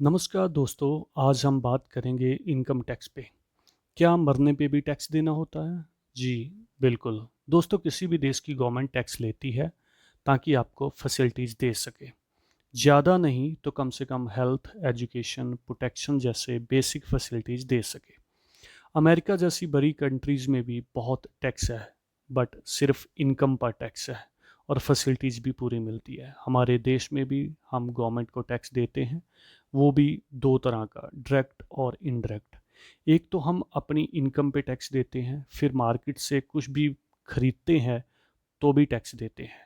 नमस्कार दोस्तों। आज हम बात करेंगे इनकम टैक्स पे। क्या मरने पे भी टैक्स देना होता है? जी बिल्कुल दोस्तों, किसी भी देश की गवर्नमेंट टैक्स लेती है ताकि आपको फैसिलिटीज़ दे सके। ज़्यादा नहीं तो कम से कम हेल्थ, एजुकेशन, प्रोटेक्शन जैसे बेसिक फैसिलिटीज़ दे सके। अमेरिका जैसी बड़ी कंट्रीज़ में भी बहुत टैक्स है, बट सिर्फ इनकम पर टैक्स है और फैसिलिटीज़ भी पूरी मिलती है। हमारे देश में भी हम गवर्नमेंट को टैक्स देते हैं, वो भी दो तरह का, डायरेक्ट और इनडायरेक्ट। एक तो हम अपनी इनकम पे टैक्स देते हैं, फिर मार्केट से कुछ भी खरीदते हैं तो भी टैक्स देते हैं।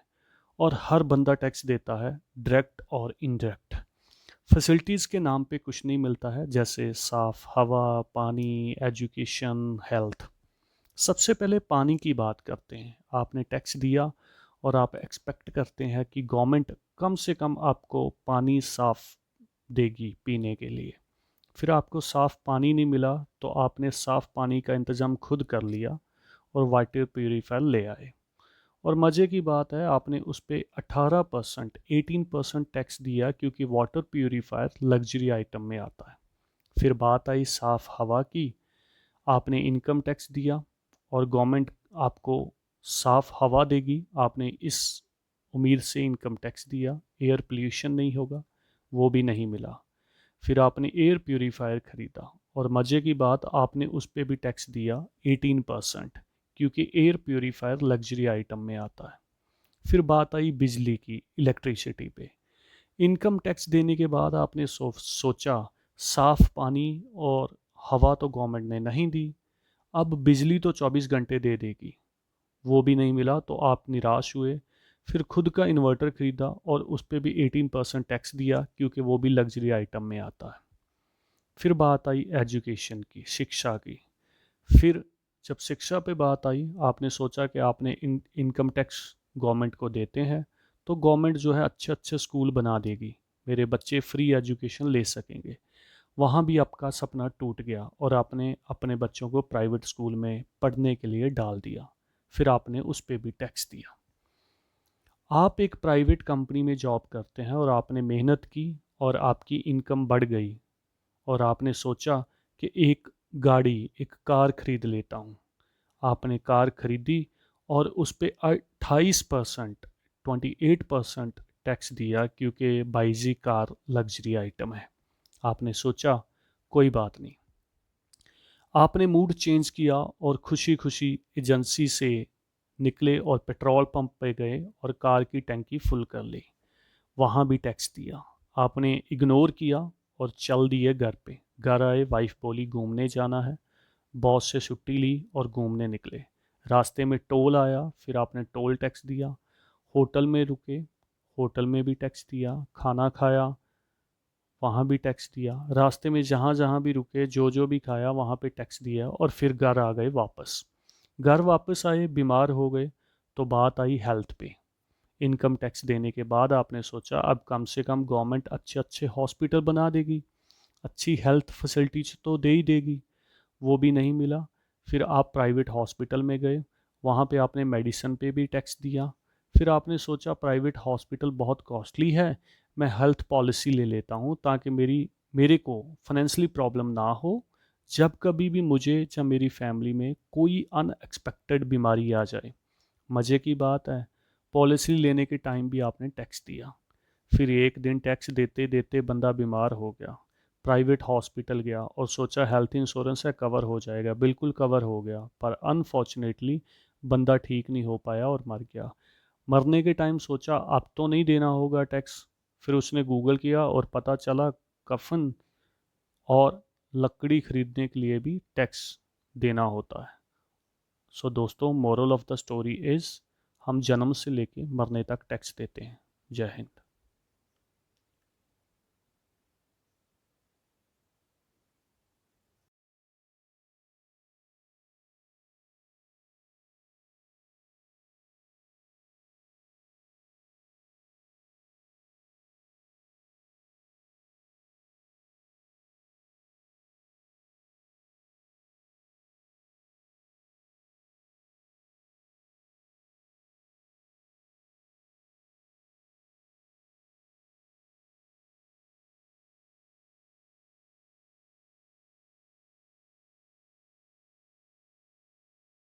और हर बंदा टैक्स देता है, डायरेक्ट और इनडायरेक्ट। फैसिलिटीज़ के नाम पे कुछ नहीं मिलता है, जैसे साफ हवा, पानी, एजुकेशन, हेल्थ। सबसे पहले पानी की बात करते हैं। आपने टैक्स दिया और आप एक्सपेक्ट करते हैं कि गवर्नमेंट कम से कम आपको पानी साफ देगी पीने के लिए। फिर आपको साफ पानी नहीं मिला तो आपने साफ पानी का इंतज़ाम खुद कर लिया और वाटर प्यूरीफायर ले आए। और मज़े की बात है, आपने उस पर 18% 18% टैक्स दिया क्योंकि वाटर प्यूरीफायर लग्जरी आइटम में आता है। फिर बात आई साफ़ हवा की। आपने इनकम टैक्स दिया और गवर्नमेंट आपको साफ़ हवा देगी, आपने इस उम्मीद से इनकम टैक्स दिया। एयर पोल्यूशन नहीं होगा, वो भी नहीं मिला। फिर आपने एयर प्यूरीफायर ख़रीदा और मज़े की बात, आपने उस पर भी टैक्स दिया 18%, क्योंकि एयर प्यूरीफायर लग्जरी आइटम में आता है। फिर बात आई बिजली की, इलेक्ट्रिसिटी पे। इनकम टैक्स देने के बाद आपने सोचा साफ पानी और हवा तो गवर्नमेंट ने नहीं दी, अब बिजली तो 24 घंटे दे देगी, वो भी नहीं मिला तो आप निराश हुए। फिर खुद का इन्वर्टर खरीदा और उस पर भी 18% टैक्स दिया क्योंकि वो भी लग्जरी आइटम में आता है। फिर बात आई एजुकेशन की, शिक्षा की। फिर जब शिक्षा पे बात आई, आपने सोचा कि आपने इनकम टैक्स गवर्नमेंट को देते हैं तो गवर्नमेंट जो है अच्छे अच्छे स्कूल बना देगी, मेरे बच्चे फ्री एजुकेशन ले सकेंगे। वहाँ भी आपका सपना टूट गया और आपने अपने बच्चों को प्राइवेट स्कूल में पढ़ने के लिए डाल दिया। फिर आपने उस पर भी टैक्स दिया। आप एक प्राइवेट कंपनी में जॉब करते हैं और आपने मेहनत की और आपकी इनकम बढ़ गई और आपने सोचा कि एक कार खरीद लेता हूँ। आपने कार खरीदी और उस पे 28% 28% टैक्स दिया क्योंकि बाइजी कार लग्जरी आइटम है। आपने सोचा कोई बात नहीं। आपने मूड चेंज किया और खुशी खुशी एजेंसी से निकले और पेट्रोल पंप पे गए और कार की टंकी फुल कर ली। वहाँ भी टैक्स दिया। आपने इग्नोर किया और चल दिए घर पे। घर आए, वाइफ बोली घूमने जाना है, बॉस से छुट्टी ली और घूमने निकले। रास्ते में टोल आया, फिर आपने टोल टैक्स दिया। होटल में रुके, होटल में भी टैक्स दिया। खाना खाया, वहाँ भी टैक्स दिया। रास्ते में जहाँ जहाँ भी रुके, जो जो भी खाया, वहाँ पे टैक्स दिया और फिर घर आ गए वापस। घर वापस आए, बीमार हो गए तो बात आई हेल्थ पे। इनकम टैक्स देने के बाद आपने सोचा अब कम से कम गवर्नमेंट अच्छे अच्छे हॉस्पिटल बना देगी, अच्छी हेल्थ फैसिलिटीज तो दे ही देगी, वो भी नहीं मिला। फिर आप प्राइवेट हॉस्पिटल में गए, वहाँ पे आपने मेडिसिन पे भी टैक्स दिया। फिर आपने सोचा प्राइवेट हॉस्पिटल बहुत कॉस्टली है, मैं हेल्थ पॉलिसी ले लेता हूँ ताकि मेरे को फाइनेंशियली प्रॉब्लम ना हो जब कभी भी मुझे या मेरी फैमिली में कोई अनएक्सपेक्टेड बीमारी आ जाए। मज़े की बात है, पॉलिसी लेने के टाइम भी आपने टैक्स दिया। फिर एक दिन टैक्स देते देते बंदा बीमार हो गया, प्राइवेट हॉस्पिटल गया और सोचा हेल्थ इंश्योरेंस से कवर हो जाएगा, बिल्कुल कवर हो गया, पर अनफॉर्चुनेटली बंदा ठीक नहीं हो पाया और मर गया। मरने के टाइम सोचा अब तो नहीं देना होगा टैक्स। फिर उसने गूगल किया और पता चला कफन और लकड़ी खरीदने के लिए भी टैक्स देना होता है। सो दोस्तों, moral of the story is हम जन्म से लेके मरने तक टैक्स देते हैं। जय हिंद।